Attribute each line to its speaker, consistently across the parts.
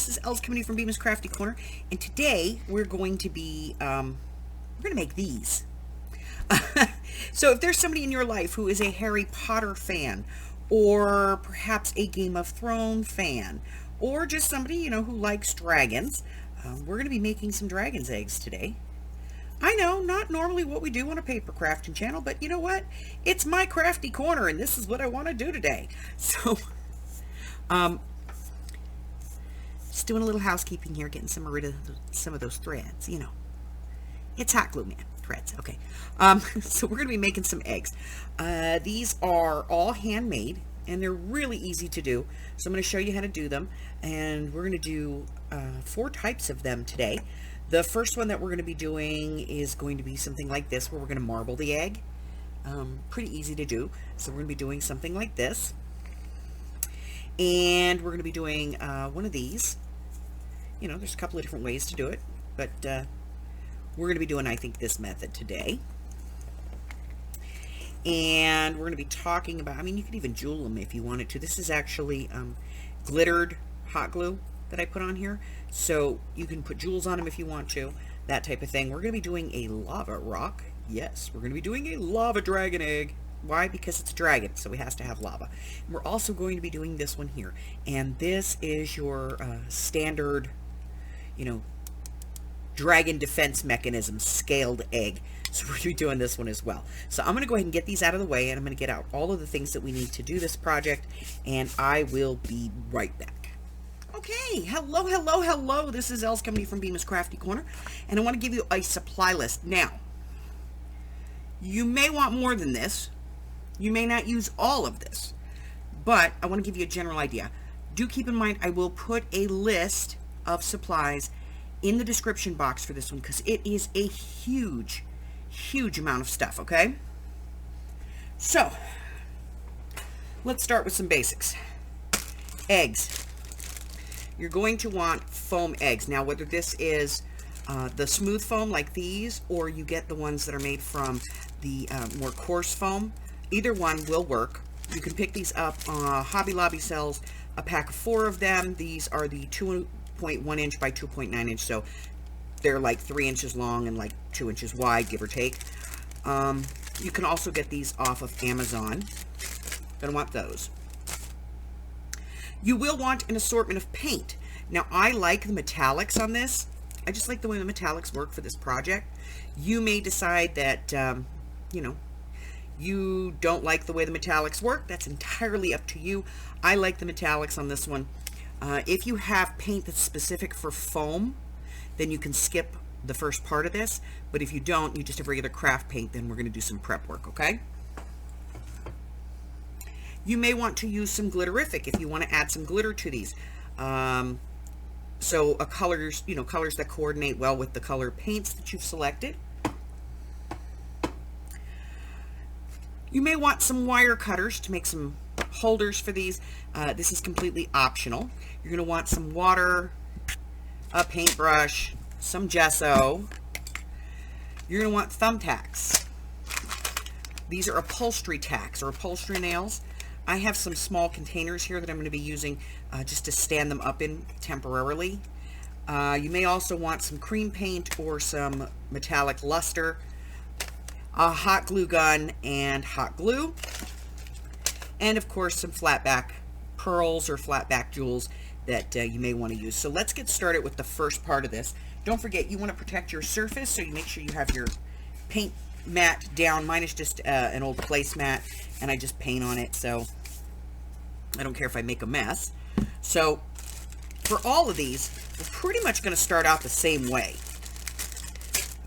Speaker 1: This is Els coming from Bemis Crafty Corner, and today we're going to be make these. So if there's somebody in your life who is a Harry Potter fan, or perhaps a Game of Thrones fan, or just somebody who likes dragons, we're going to be making some dragon's eggs today. I know, not normally what we do on a paper crafting channel, but you know what? It's my crafty corner, and this is what I want to do today. So, just doing a little housekeeping here, getting rid of some of those threads, It's hot glue, man. Threads, okay. So we're going to be making some eggs. These are all handmade, and they're really easy to do. So I'm going to show you how to do them, and we're going to do 4 types of them today. The first one that we're going to be doing is going to be something like this, where we're going to marble the egg. Pretty easy to do. So we're going to be doing something like this. And we're going to be doing one of these. There's a couple of different ways to do it, but we're going to be doing, I think, this method today. And we're going to be talking about, you could even jewel them if you wanted to. This is actually glittered hot glue that I put on here. So you can put jewels on them if you want to, that type of thing. We're going to be doing a lava rock. Yes, we're going to be doing a lava dragon egg. Why? Because it's a dragon, so it has to have lava. And we're also going to be doing this one here. And this is your standard, dragon defense mechanism scaled egg. So we're going to be doing this one as well. So I'm going to go ahead and get these out of the way, and I'm going to get out all of the things that we need to do this project, and I will be right back. Okay, hello. This is Els coming from Bemis Crafty Corner, and I want to give you a supply list. Now, you may want more than this. You may not use all of this, but I want to give you a general idea. Do keep in mind, I will put a list of supplies in the description box for this one, because it is a huge amount of stuff, okay? So, let's start with some basics. Eggs. You're going to want foam eggs. Now, whether this is the smooth foam like these, or you get the ones that are made from the more coarse foam, either one will work. You can pick these up. Hobby Lobby sells a pack of 4 of them. These are the 2.1 inch by 2.9 inch, so they're like 3 inches long and like 2 inches wide, give or take. You can also get these off of Amazon. Gonna want those. You will want an assortment of paint. Now, I like the metallics on this. I just like the way the metallics work for this project. You may decide that, you don't like the way the metallics work. That's entirely up to you. I like the metallics on this one. If you have paint that's specific for foam, then you can skip the first part of this. But if you don't, you just have regular craft paint, then we're going to do some prep work, okay? You may want to use some glitterific if you want to add some glitter to these. So colors, colors that coordinate well with the color paints that you've selected. You may want some wire cutters to make some holders for these. This is completely optional. You're going to want some water, a paintbrush, some gesso. You're going to want thumbtacks. These are upholstery tacks or upholstery nails. I have some small containers here that I'm going to be using just to stand them up in temporarily. You may also want some cream paint or some metallic luster, a hot glue gun and hot glue, and of course some flatback pearls or flatback jewels that you may want to use. So let's get started with the first part of this. Don't forget, you want to protect your surface, so you make sure you have your paint mat down. Mine is just an old placemat, and I just paint on it, so I don't care if I make a mess. So for all of these, we're pretty much going to start out the same way,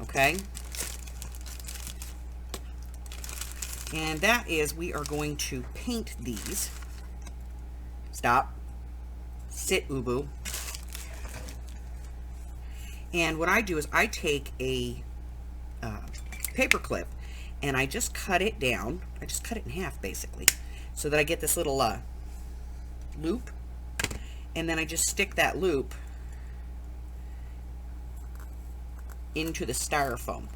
Speaker 1: okay? And that is, we are going to paint these. Stop. Sit, Ubu. And what I do is I take a paper clip and I just cut it down. I just cut it in half, basically, so that I get this little loop. And then I just stick that loop into the styrofoam.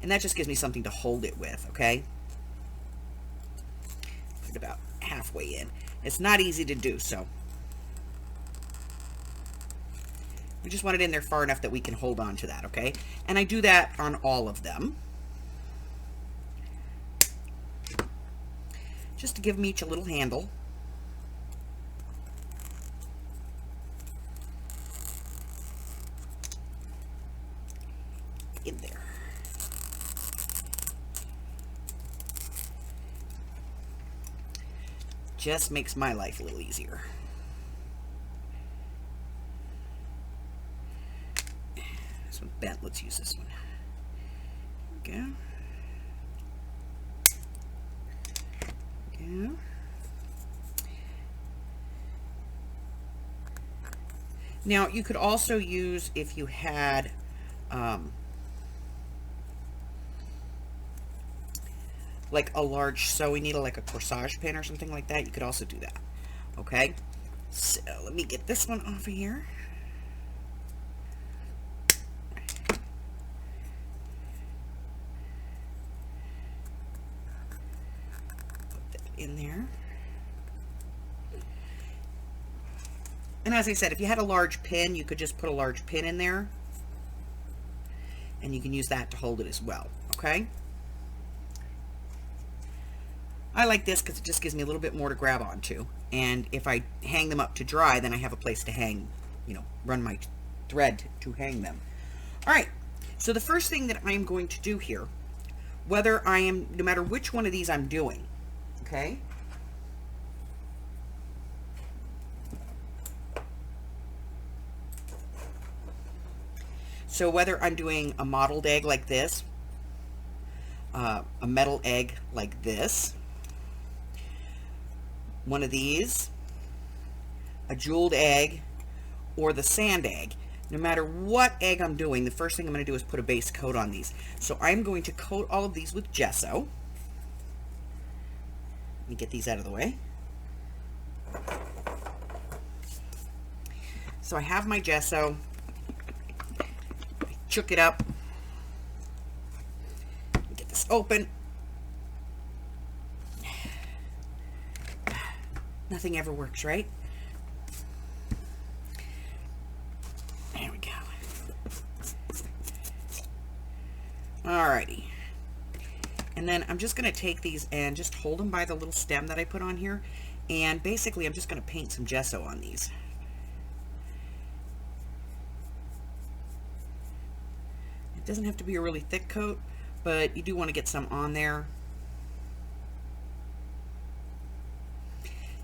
Speaker 1: And that just gives me something to hold it with, okay? Put it about halfway in. It's not easy to do, so. We just want it in there far enough that we can hold on to that, okay? And I do that on all of them, just to give them each a little handle. In there. Just makes my life a little easier. This one's bent. Let's use this one. There we go. Go. Now, you could also use, if you had like a large sewing needle, like a corsage pin or something like that, you could also do that. Okay, so let me get this one off of here. Put that in there. And as I said, if you had a large pin, you could just put a large pin in there, and you can use that to hold it as well. Okay, I like this because it just gives me a little bit more to grab onto. And if I hang them up to dry, then I have a place to hang, you know, run my thread to hang them. All right, so the first thing that I'm going to do here, no matter which one of these I'm doing, okay? So whether I'm doing a mottled egg like this, a metal egg like this, one of these, a jeweled egg, or the sand egg, no matter what egg I'm doing, the first thing I'm going to do is put a base coat on these. So I'm going to coat all of these with gesso. Let me get these out of the way. So I have my gesso. I chook it up. Get this open. Nothing ever works, right? There we go. Alrighty. And then I'm just going to take these and just hold them by the little stem that I put on here. And basically, I'm just going to paint some gesso on these. It doesn't have to be a really thick coat, but you do want to get some on there,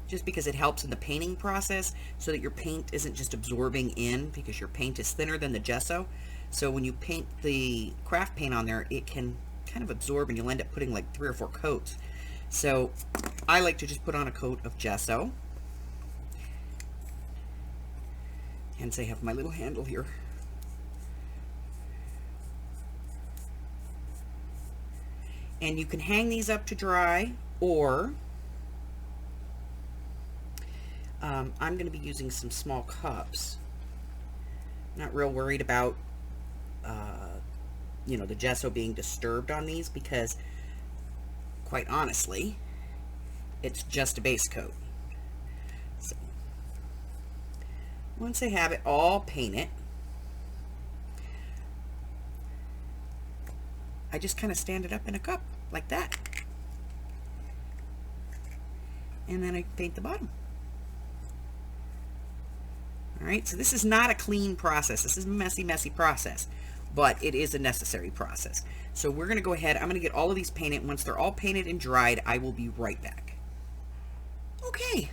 Speaker 1: just because it helps in the painting process, so that your paint isn't just absorbing in, because your paint is thinner than the gesso. So when you paint the craft paint on there, it can kind of absorb, and you'll end up putting like 3 or 4 coats. So I like to just put on a coat of gesso. Hence I have my little handle here. And you can hang these up to dry, or I'm going to be using some small cups. Not real worried about you know, the gesso being disturbed on these, because quite honestly, it's just a base coat. So once I have it all painted, I just kind of stand it up in a cup like that, and then I paint the bottom. All right, so this is not a clean process. This is a messy, messy process, but it is a necessary process. So we're going to go ahead. I'm going to get all of these painted. Once they're all painted and dried, I will be right back. Okay,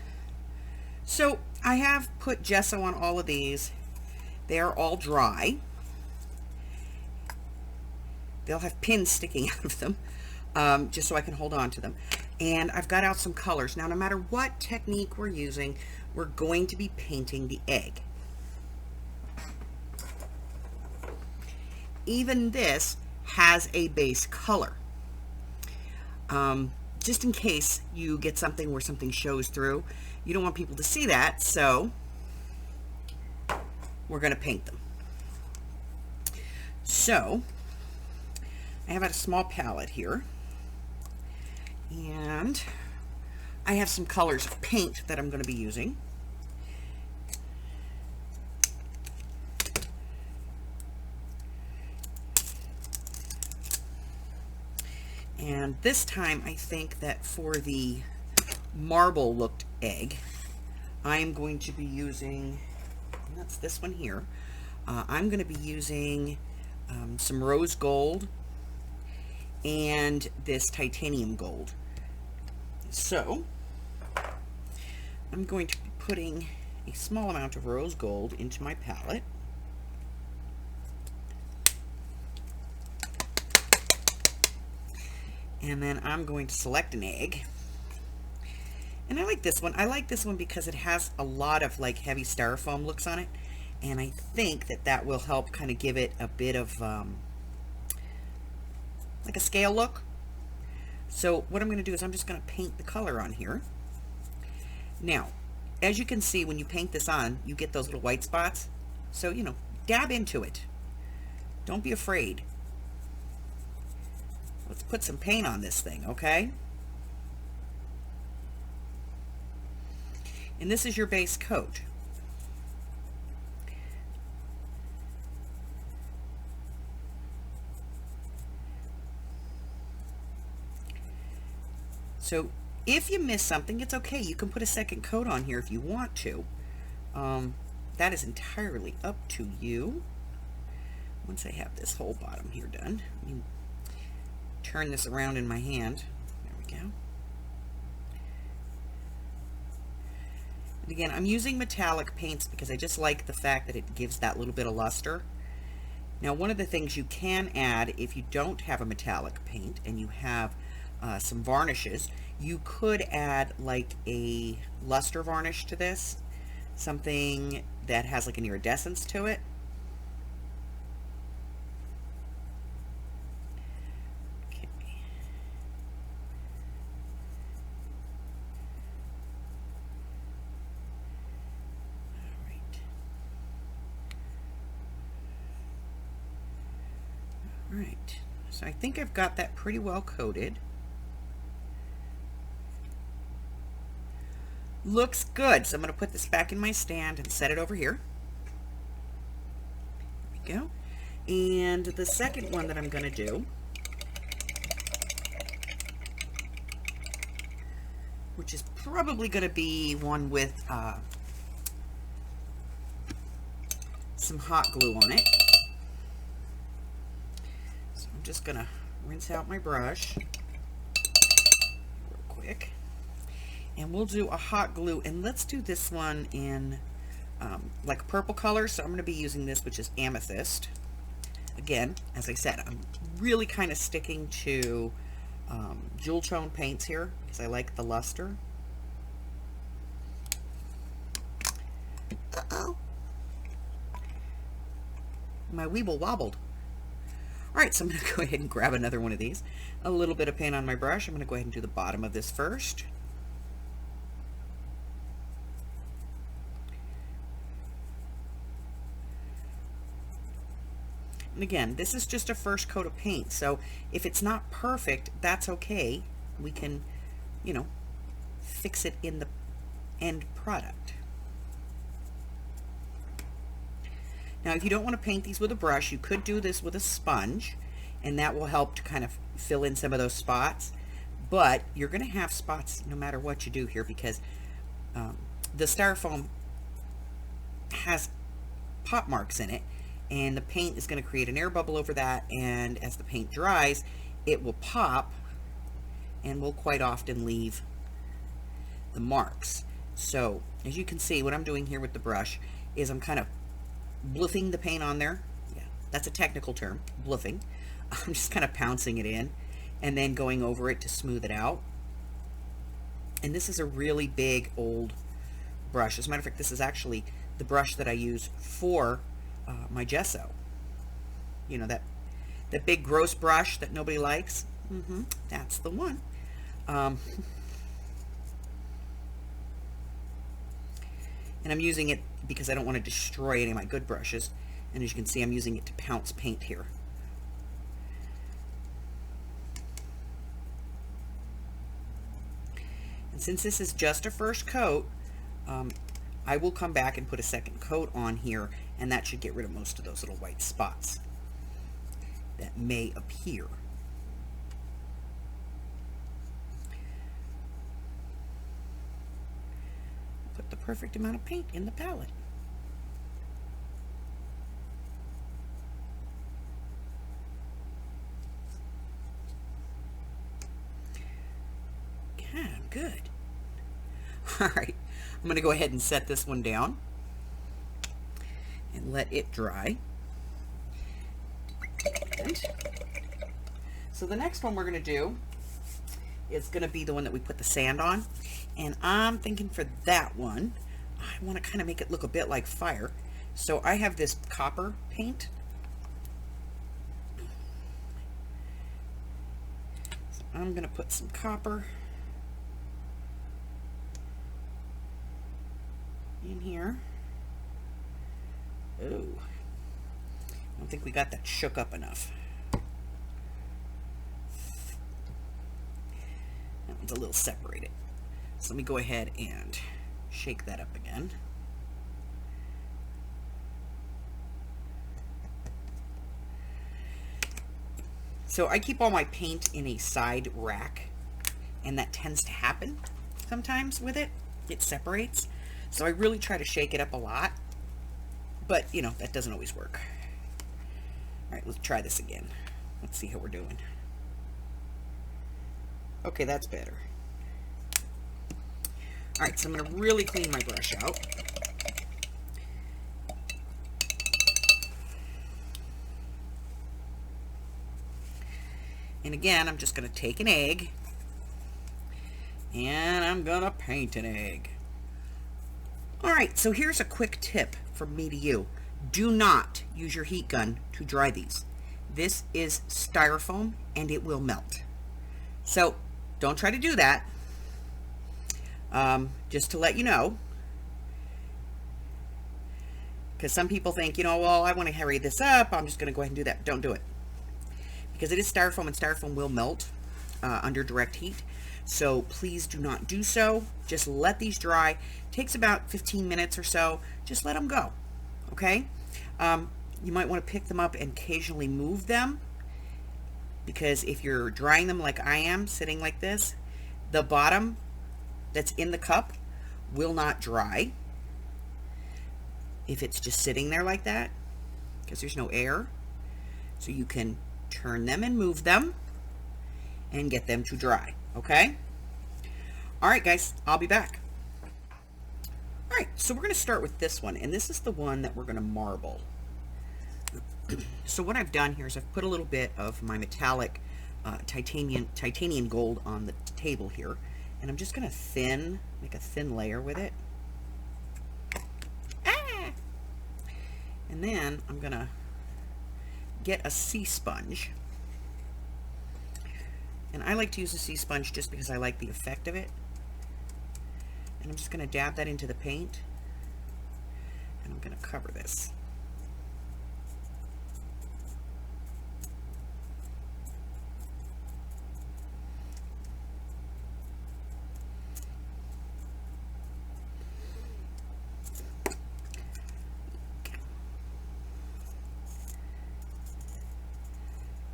Speaker 1: so I have put gesso on all of these. They are all dry. They'll have pins sticking out of them, just so I can hold on to them. And I've got out some colors. Now, no matter what technique we're using, we're going to be painting the egg. Even this has a base color. Just in case you get something where something shows through, you don't want people to see that, so we're going to paint them. So I have a small palette here, and I have some colors of paint that I'm going to be using. And this time I think that for the marble looked egg, I am going to be using, that's this one here, I'm going to be using some rose gold and this titanium gold. So I'm going to be putting a small amount of rose gold into my palette. And then I'm going to select an egg. And I like this one. I like this one because it has a lot of like heavy styrofoam looks on it. And I think that that will help kind of give it a bit of like a scale look. So what I'm going to do is I'm just going to paint the color on here. Now, as you can see, when you paint this on, you get those little white spots. So, you know, dab into it. Don't be afraid. Let's put some paint on this thing, okay? And this is your base coat. So if you miss something, it's okay. You can put a second coat on here if you want to. That is entirely up to you. Once I have this whole bottom here done, let me turn this around in my hand. There we go. And again, I'm using metallic paints because I just like the fact that it gives that little bit of luster. Now, one of the things you can add if you don't have a metallic paint and you have some varnishes, you could add like a luster varnish to this, something that has like an iridescence to it. Okay. All right. So I think I've got that pretty well coated. Looks good. So I'm going to put this back in my stand and set it over here. There we go. And the second one that I'm going to do, which is probably going to be one with some hot glue on it. So I'm just going to rinse out my brush real quick. And we'll do a hot glue, and let's do this one in like a purple color. So I'm going to be using this, which is amethyst. Again, as I said, I'm really kind of sticking to jewel tone paints here because I like the luster. Uh-oh. My weeble wobbled. All right, so I'm going to go ahead and grab another one of these. A little bit of paint on my brush. I'm going to go ahead and do the bottom of this first. And again, this is just a first coat of paint, so if it's not perfect, that's okay. We can, you know, fix it in the end product. Now, if you don't want to paint these with a brush, you could do this with a sponge, and that will help to kind of fill in some of those spots. But you're going to have spots no matter what you do here because the styrofoam has pop marks in it, and the paint is going to create an air bubble over that, and as the paint dries, it will pop and will quite often leave the marks. So, as you can see, what I'm doing here with the brush is I'm kind of bluffing the paint on there. Yeah, that's a technical term, bluffing. I'm just kind of pouncing it in and then going over it to smooth it out. And this is a really big old brush. As a matter of fact, this is actually the brush that I use for my gesso. You know, that big gross brush that nobody likes. That's the one. And I'm using it because I don't want to destroy any of my good brushes. And as you can see, I'm using it to pounce paint here. And since this is just a first coat, I will come back and put a second coat on here, and that should get rid of most of those little white spots that may appear. put the perfect amount of paint in the palette. Yeah, good. All right, I'm going to go ahead and set this one down and let it dry. And so the next one we're going to do is going to be the one that we put the sand on. And I'm thinking for that one, I want to kind of make it look a bit like fire. So I have this copper paint. So I'm going to put some copper in here. Oh, I don't think we got that shook up enough. That one's a little separated. So let me go ahead and shake that up again. So I keep all my paint in a side rack, and that tends to happen sometimes with it. It separates. So I really try to shake it up a lot, but you know, that doesn't always work. All right, let's try this again. Let's see how we're doing. Okay, that's better. All right, so I'm going to really clean my brush out. And again, I'm just going to take an egg and I'm going to paint an egg. All right, so here's a quick tip from me to you. Do not use your heat gun to dry these. This is styrofoam and it will melt. So don't try to do that. Just to let you know, because some people think, you know, well, I want to hurry this up, I'm just going to go ahead and do that. Don't do it, because it is styrofoam and styrofoam will melt under direct heat. So please do not do so. Just let these dry. Takes about 15 minutes or so. Just let them go. Okay? You might want to pick them up and occasionally move them, because if you're drying them like I am, sitting like this, the bottom that's in the cup will not dry if it's just sitting there like that, because there's no air. So you can turn them and move them and get them to dry. Okay? All right, guys, I'll be back. All right, so we're going to start with this one, and this is the one that we're going to marble. So what I've done here is I've put a little bit of my metallic titanium gold on the table here, and I'm just going to make a thin layer with it. And then I'm going to get a sea sponge. And I like to use a sea sponge just because I like the effect of it. And I'm just going to dab that into the paint. And I'm going to cover this.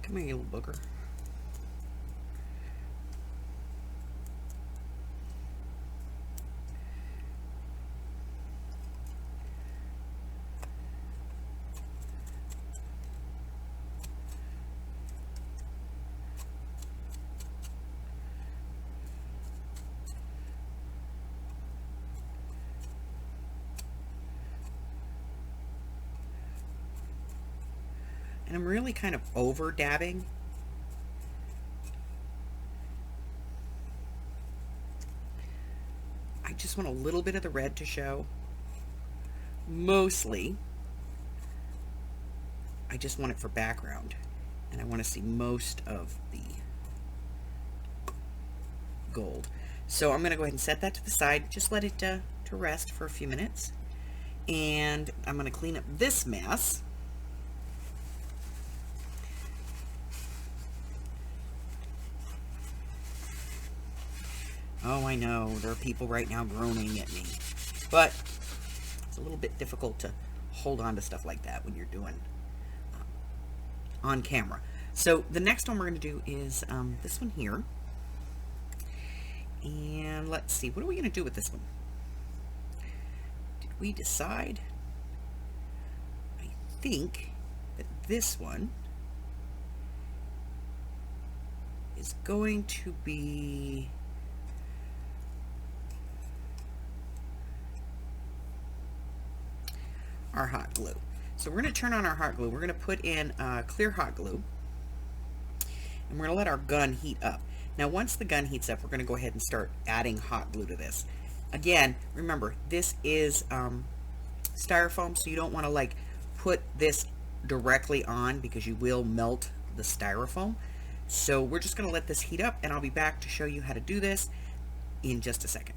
Speaker 1: Come here, you little booger. And I'm really kind of over dabbing. I just want a little bit of the red to show. Mostly, I just want it for background. And I want to see most of the gold. So I'm going to go ahead and set that to the side. Just let it to rest for a few minutes. And I'm going to clean up this mess. Oh, I know, there are people right now groaning at me, but it's a little bit difficult to hold on to stuff like that when you're doing on camera. So the next one we're going to do is this one here. And let's see, what are we going to do with this one? we decide? I think that this one is going to be our hot glue. So we're going to turn on our hot glue. We're going to put in clear hot glue, and we're going to let our gun heat up. Now once the gun heats up, we're going to go ahead and start adding hot glue to this. Again, remember, this is styrofoam, so you don't want to like put this directly on because you will melt the styrofoam. So we're just going to let this heat up, and I'll be back to show you how to do this in just a second.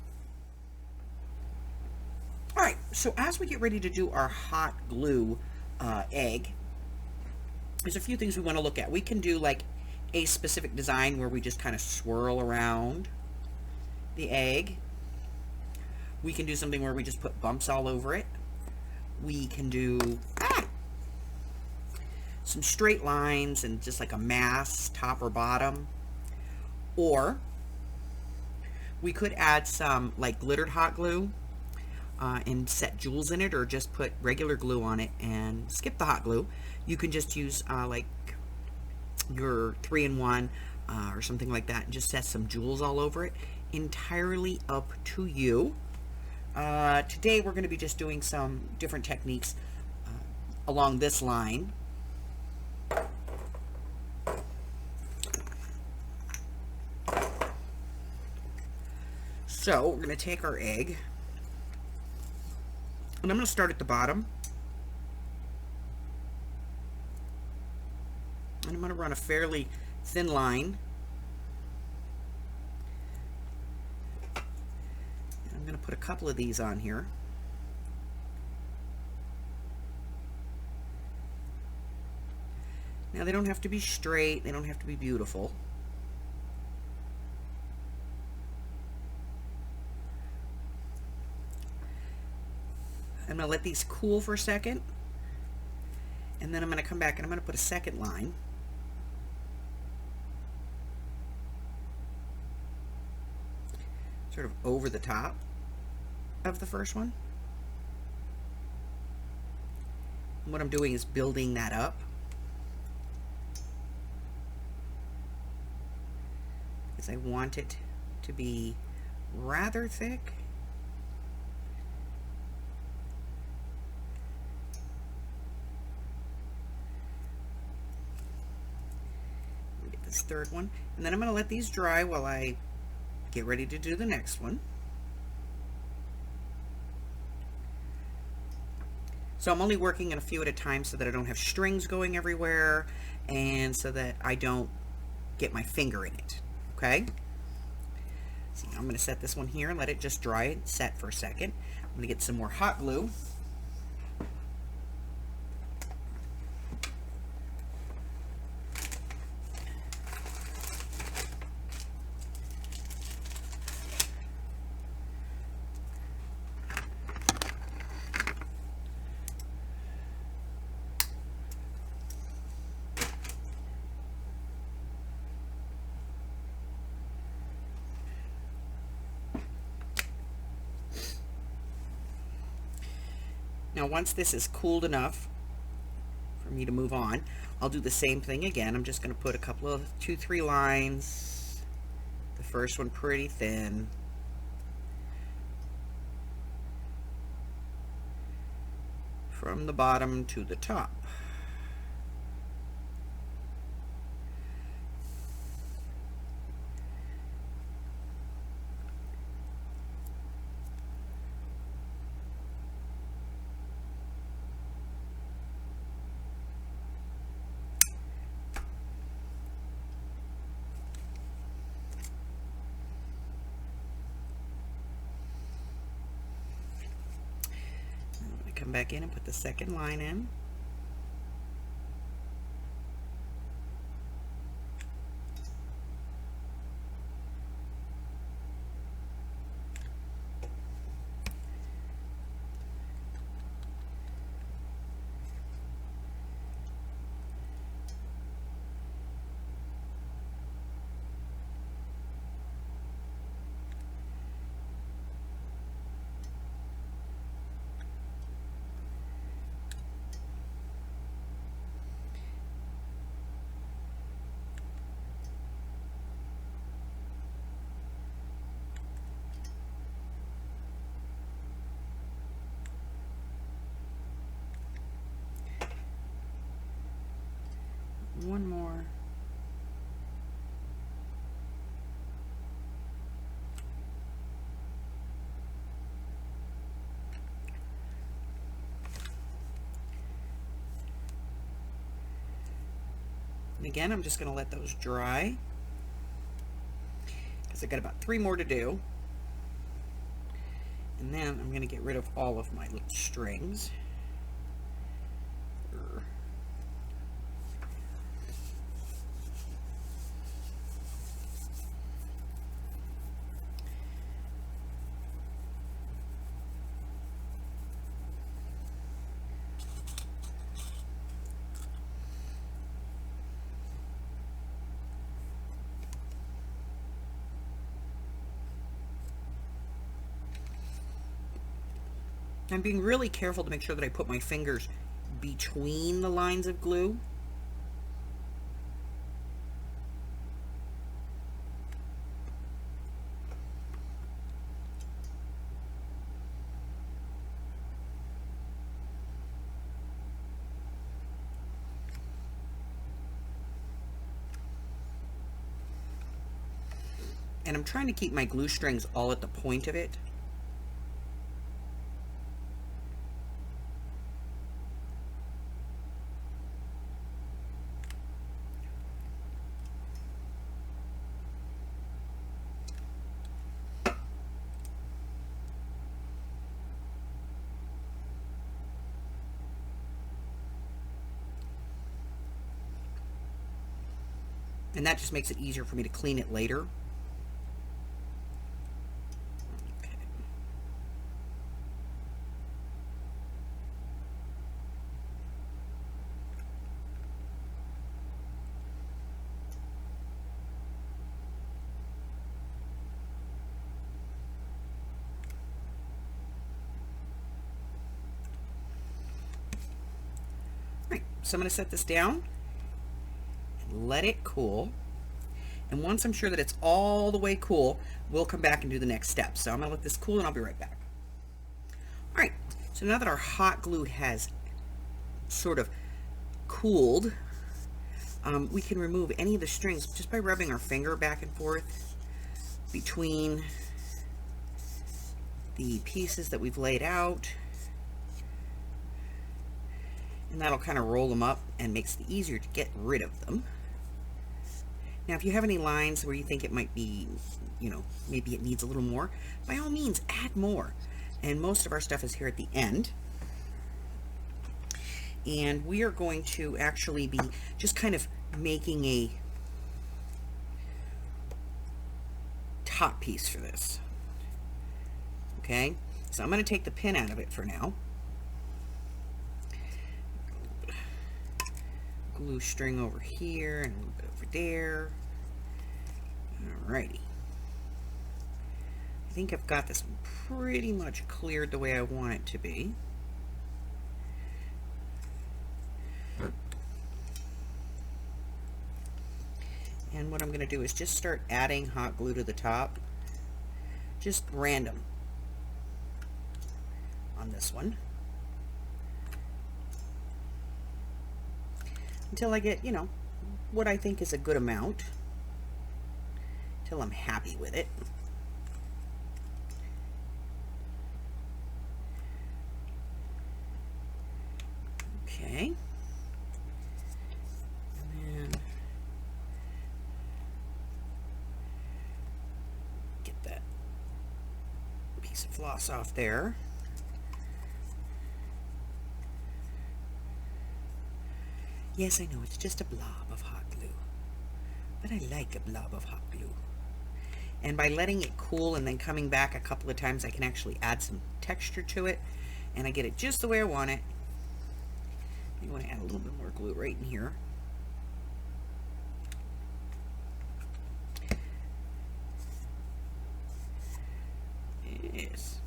Speaker 1: All right, so as we get ready to do our hot glue egg, there's a few things we want to look at. We can do like a specific design where we just kind of swirl around the egg. We can do something where we just put bumps all over it. We can do some straight lines and just like a mass, top or bottom. Or we could add some like glittered hot glue and set jewels in it, or just put regular glue on it and skip the hot glue. You can just use like your 3-in-1 or something like that and just set some jewels all over it. Entirely up to you. Today we're going to be just doing some different techniques along this line. So we're going to take our egg, and I'm going to start at the bottom, and I'm going to run a fairly thin line. I'm going to put a couple of these on here. Now they don't have to be straight, they don't have to be beautiful. I'm going to let these cool for a second, and then I'm going to come back and I'm going to put a second line. Sort of over the top of the first one. And what I'm doing is building that up, because I want it to be rather thick. Get this third one, and then I'm going to let these dry while I get ready to do the next one. So I'm only working in a few at a time so that I don't have strings going everywhere, and so that I don't get my finger in it. Okay? So I'm going to set this one here and let it just dry and set for a second. I'm going to get some more hot glue. Now once this is cooled enough for me to move on, I'll do the same thing again. I'm just going to put a couple of 2-3 lines. The first one pretty thin. From the bottom to the top. Come back in and put the second line in. one more. And again, I'm just going to let those dry because I've got about 3 more to do. And then I'm going to get rid of all of my little strings. I'm being really careful to make sure that I put my fingers between the lines of glue. And I'm trying to keep my glue strings all at the point of it. And that just makes it easier for me to clean it later. Okay. All right, so I'm going to set this down. Let it cool, and once I'm sure that it's all the way cool, we'll come back and do the next step. So I'm gonna let this cool and I'll be right back. All right, so now that our hot glue has sort of cooled, we can remove any of the strings just by rubbing our finger back and forth between the pieces that we've laid out, and that'll kind of roll them up and makes it easier to get rid of them. Now, if you have any lines where you think it might be, you know, maybe it needs a little more, by all means, add more. And most of our stuff is here at the end. And we are going to actually be just kind of making a top piece for this. Okay, so I'm going to take the pin out of it for now. Glue string over here and a little bit over there. Alrighty. I think I've got this pretty much cleared the way I want it to be. And what I'm going to do is just start adding hot glue to the top. Just random on this one. Until I get, you know, what I think is a good amount. Until I'm happy with it. Okay. And then get that piece of floss off there. Yes, I know, it's just a blob of hot glue, but I like a blob of hot glue. And by letting it cool and then coming back a couple of times, I can actually add some texture to it, and I get it just the way I want it. You want to add a little bit more glue right in here. Yes.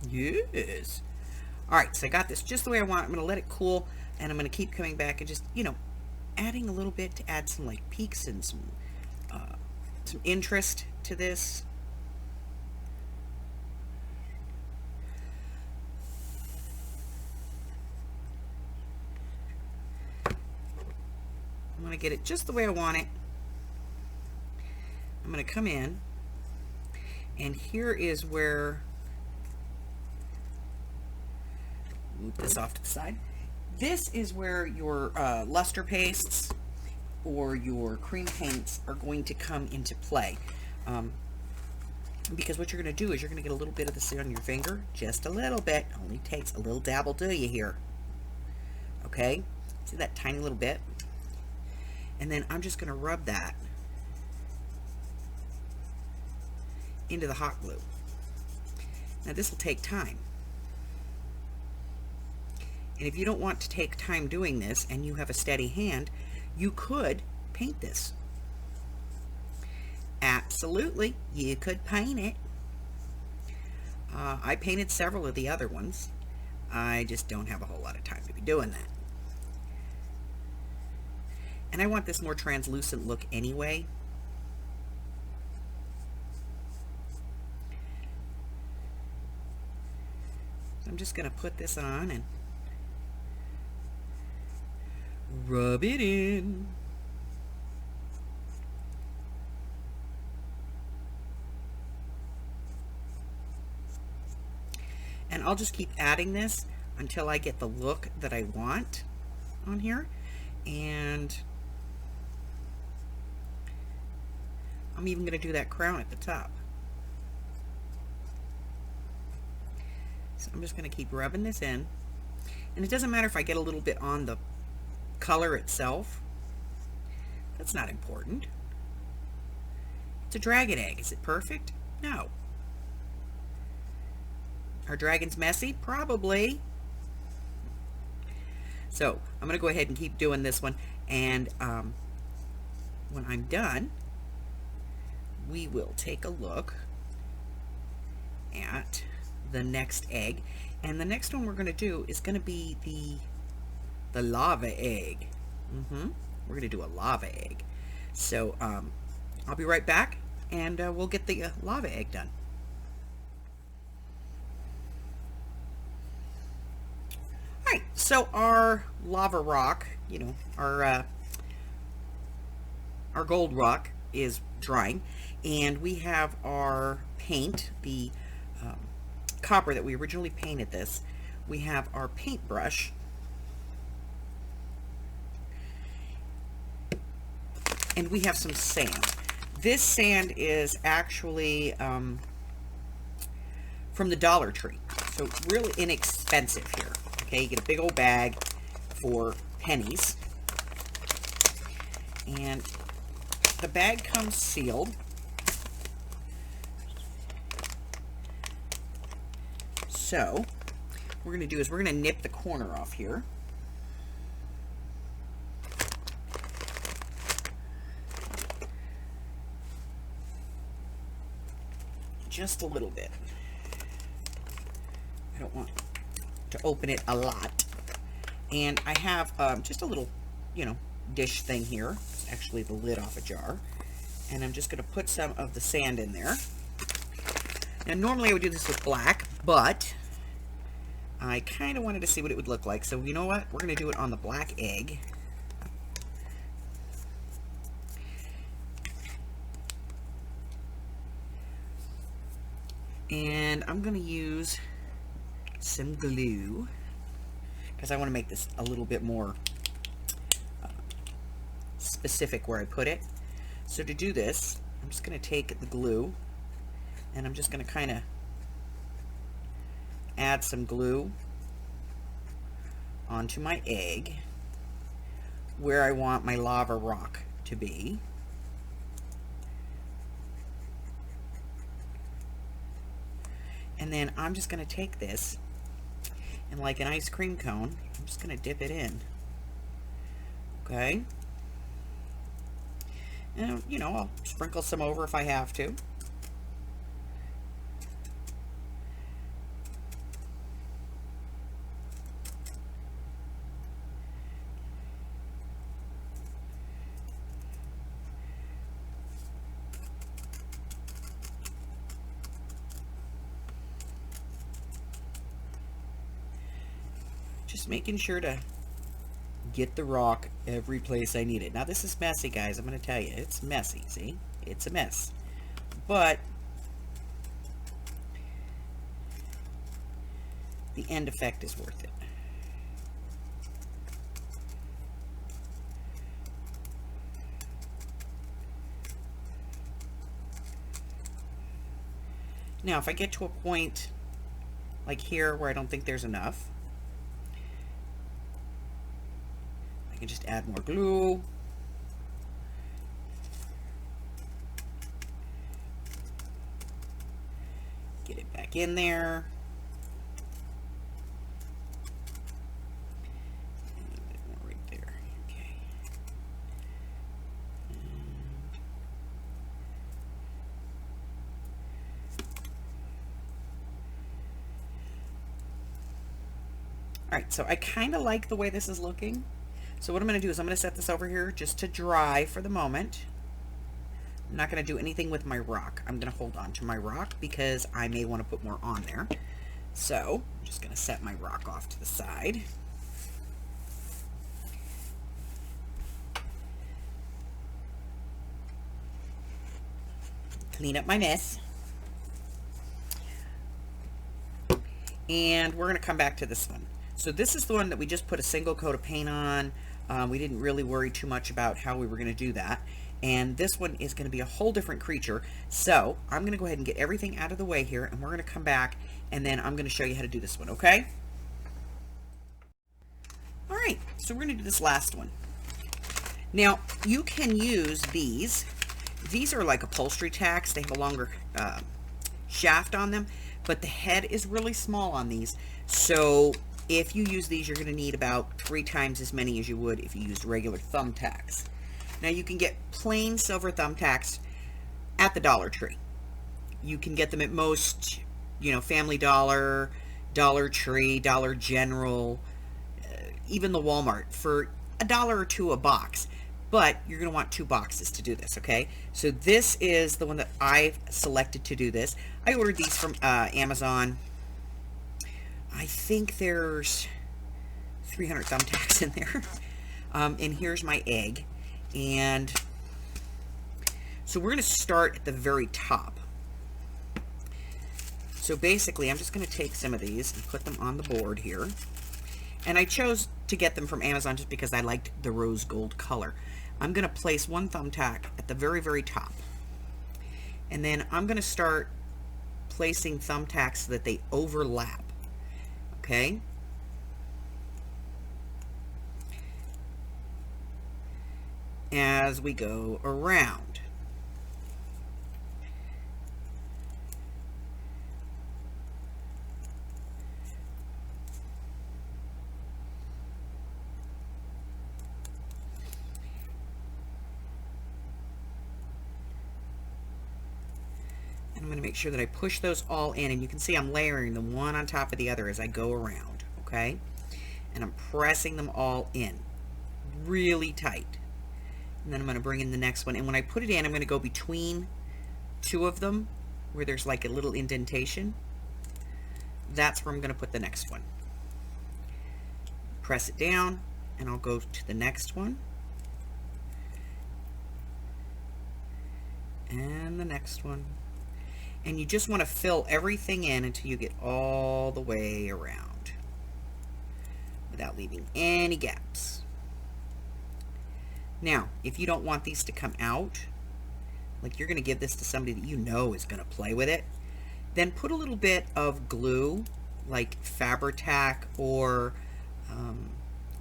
Speaker 1: Yes. All right, so I got this just the way I want. I'm going to let it cool, and I'm going to keep coming back and just, you know, adding a little bit to add some like peaks and some interest to this. I'm going to to get it just the way I want it. I'm going to come in, and here is where, move this off to the side. This is where your luster pastes or your cream paints are going to come into play. Because what you're going to do is you're going to get a little bit of this on your finger, just a little bit. Only takes a little dabble, do you here? Okay, see that tiny little bit? And then I'm just going to rub that into the hot glue. Now this will take time. And if you don't want to take time doing this and you have a steady hand, you could paint this. Absolutely, you could paint it. I painted several of the other ones. I just don't have a whole lot of time to be doing that. And I want this more translucent look anyway. So I'm just going to put this on and rub it in. And I'll just keep adding this until I get the look that I want on here. And I'm even going to do that crown at the top. So I'm just going to keep rubbing this in. And it doesn't matter if I get a little bit on the color itself. That's not important. It's a dragon egg. Is it perfect? No. Are dragons messy? Probably. So I'm going to go ahead and keep doing this one, and when I'm done, we will take a look at the next egg. And the next one we're going to do is going to be the lava egg. We're going to do a lava egg. So I'll be right back, and we'll get the lava egg done. Alright, so our lava rock, you know, our gold rock is drying, and we have our paint, the copper that we originally painted this. We have our paintbrush, and we have some sand. This sand is actually from the Dollar Tree, so really inexpensive here. Okay, you get a big old bag for pennies, and the bag comes sealed. So what we're going to do is we're going to nip the corner off here. Just a little bit. I don't want to open it a lot. And I have just a little, you know, dish thing here. It's actually the lid off a jar. And I'm just going to put some of the sand in there. Now normally I would do this with black, but I kind of wanted to see what it would look like. So you know what? We're going to do it on the black egg. And I'm going to use some glue because I want to make this a little bit more specific where I put it. So to do this, I'm just going to take the glue and I'm just going to kind of add some glue onto my egg where I want my lava rock to be. And then I'm just going to take this and, like an ice cream cone, I'm just going to dip it in. Okay? And, you know, I'll sprinkle some over if I have to. Just making sure to get the rock every place I need it. Now this is messy, guys. I'm going to tell you, it's messy. See, it's a mess, but the end effect is worth it. Now, if I get to a point like here where I don't think there's enough, I can just add more glue. Get it back in there. And a bit more right there. Okay. All right, so I kind of like the way this is looking. So what I'm going to do is I'm going to set this over here just to dry for the moment. I'm not going to do anything with my rock. I'm going to hold on to my rock because I may want to put more on there. So I'm just going to set my rock off to the side. Clean up my mess. And we're going to come back to this one. So this is the one that we just put a single coat of paint on. We didn't really worry too much about how we were going to do that. And this one is going to be a whole different creature. So I'm going to go ahead and get everything out of the way here, and we're going to come back, and then I'm going to show you how to do this one, okay? All right, so we're going to do this last one. Now, you can use these. These are like upholstery tacks. They have a longer shaft on them, but the head is really small on these. So if you use these, you're going to need about 3 times as many as you would if you used regular thumbtacks. Now you can get plain silver thumbtacks at the Dollar Tree. You can get them at most, you know, Family Dollar, Dollar Tree, Dollar General, even the Walmart for $1 or $2 a box. But you're going to want 2 boxes to do this, okay? So this is the one that I've selected to do this. I ordered these from Amazon. I think there's 300 thumbtacks in there. And here's my egg. And so we're going to start at the very top. So basically, I'm just going to take some of these and put them on the board here. And I chose to get them from Amazon just because I liked the rose gold color. I'm going to place 1 thumbtack at the very, very top. And then I'm going to start placing thumbtacks so that they overlap. Okay? As we go around. And I'm going to make sure that I push those all in, and you can see I'm layering them one on top of the other as I go around, okay? And I'm pressing them all in really tight. And then I'm going to bring in the next one, and when I put it in, I'm going to go between 2 of them where there's like a little indentation. That's where I'm going to put the next one. Press it down, and I'll go to the next one. And the next one. And you just want to fill everything in until you get all the way around without leaving any gaps. Now, if you don't want these to come out, like you're going to give this to somebody that you know is going to play with it, then put a little bit of glue, like Fabri-Tac or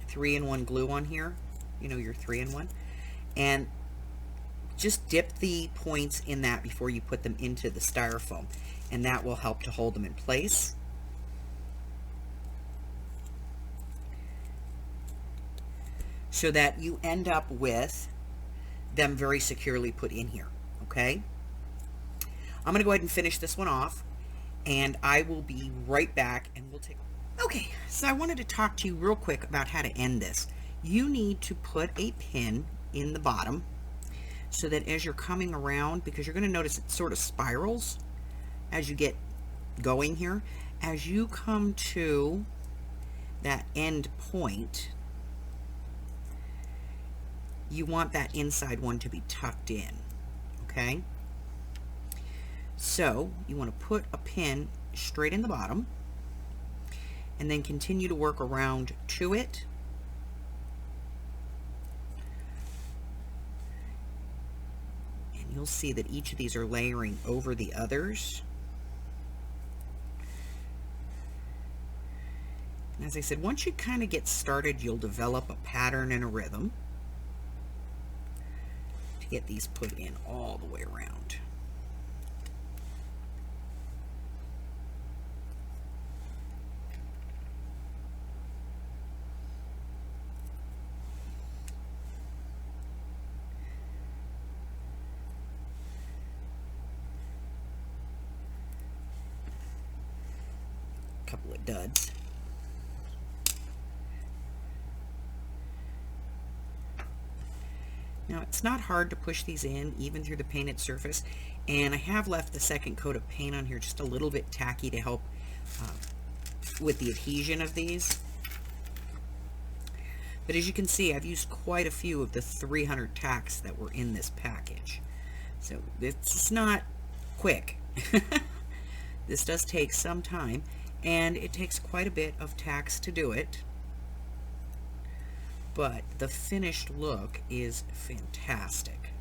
Speaker 1: 3-in-1 glue on here. You know, your 3-in-1. And just dip the points in that before you put them into the styrofoam, and that will help to hold them in place. So that you end up with them very securely put in here, okay? I'm going to go ahead and finish this one off, and I will be right back, and we'll take... Okay, so I wanted to talk to you real quick about how to end this. You need to put a pin in the bottom so that as you're coming around, because you're going to notice it sort of spirals as you get going here, as you come to that end point, you want that inside one to be tucked in, okay? So you want to put a pin straight in the bottom and then continue to work around to it. And you'll see that each of these are layering over the others. And as I said, once you kind of get started, you'll develop a pattern and a rhythm to get these put in all the way around. Couple of duds. Now it's not hard to push these in even through the painted surface, and I have left the second coat of paint on here just a little bit tacky to help with the adhesion of these. But as you can see, I've used quite a few of the 300 tacks that were in this package, so it's not quick. This does take some time, and it takes quite a bit of tacks to do it, but the finished look is fantastic.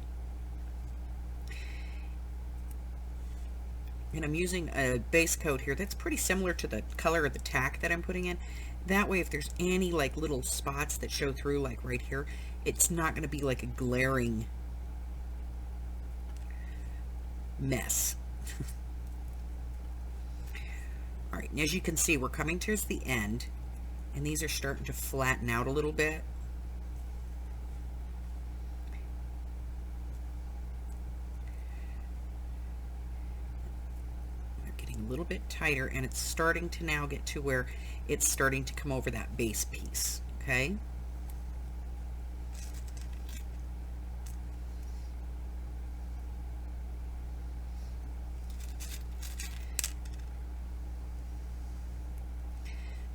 Speaker 1: And I'm using a base coat here that's pretty similar to the color of the tack that I'm putting in. That way, if there's any like little spots that show through, like right here, it's not going to be like a glaring mess. All right, and as you can see, we're coming towards the end, and these are starting to flatten out a little bit. They're getting a little bit tighter, and it's starting to now get to where it's starting to come over that base piece, okay?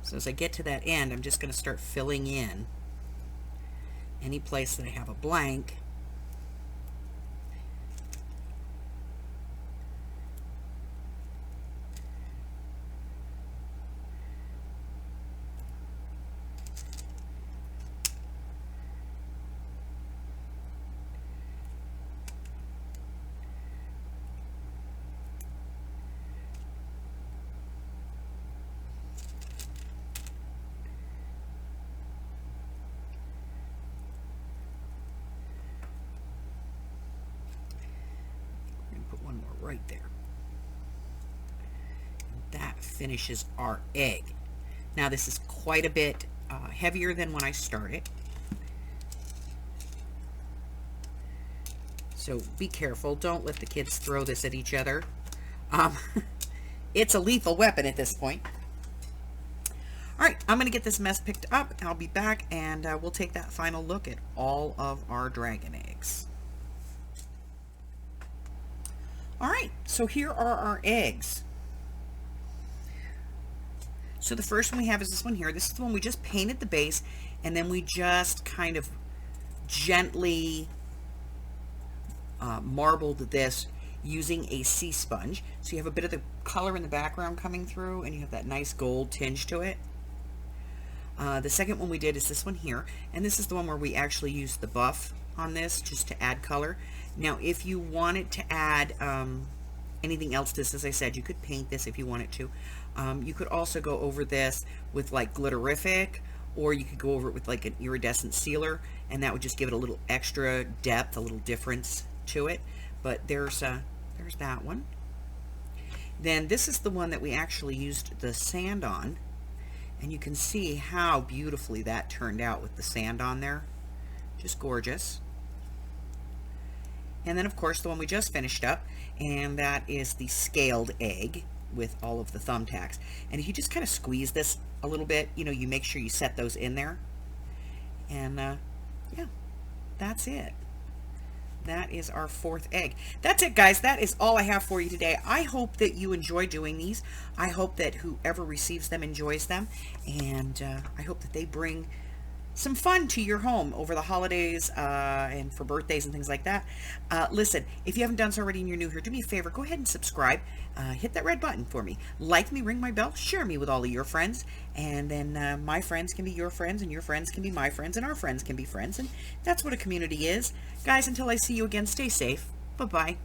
Speaker 1: So as I get to that end, I'm just going to start filling in any place that I have a blank. Right there. That finishes our egg. Now this is quite a bit heavier than when I started, so be careful. Don't let the kids throw this at each other. It's a lethal weapon at this point. All right, I'm going to get this mess picked up. I'll be back, and we'll take that final look at all of our dragon eggs. All right, so here are our eggs. So the first one we have is this one here. This is the one we just painted the base, and then we just kind of gently marbled this using a sea sponge. So you have a bit of the color in the background coming through, and you have that nice gold tinge to it. The second one we did is this one here, and this is the one where we actually used the buff on this just to add color. Now if you wanted to add anything else to this, as I said, you could paint this if you wanted to. You could also go over this with like glitterific, or you could go over it with like an iridescent sealer, and that would just give it a little extra depth, a little difference to it. But there's that one. Then this is the one that we actually used the sand on, and you can see how beautifully that turned out with the sand on there. Just gorgeous. And then of course the one we just finished up, and that is the scaled egg with all of the thumbtacks. And if you just kind of squeeze this a little bit, you know, you make sure you set those in there. And yeah, that's it. That is our fourth egg. That's it, guys. That is all I have for you today. I hope that you enjoy doing these. I hope that whoever receives them enjoys them. And I hope that they bring some fun to your home over the holidays and for birthdays and things like that. Listen, if you haven't done so already and you're new here, do me a favor, go ahead and subscribe. Hit that red button for me. Like me, ring my bell, share me with all of your friends, and then my friends can be your friends, and your friends can be my friends, and our friends can be friends, and that's what a community is. Guys, until I see you again, stay safe. Bye-bye.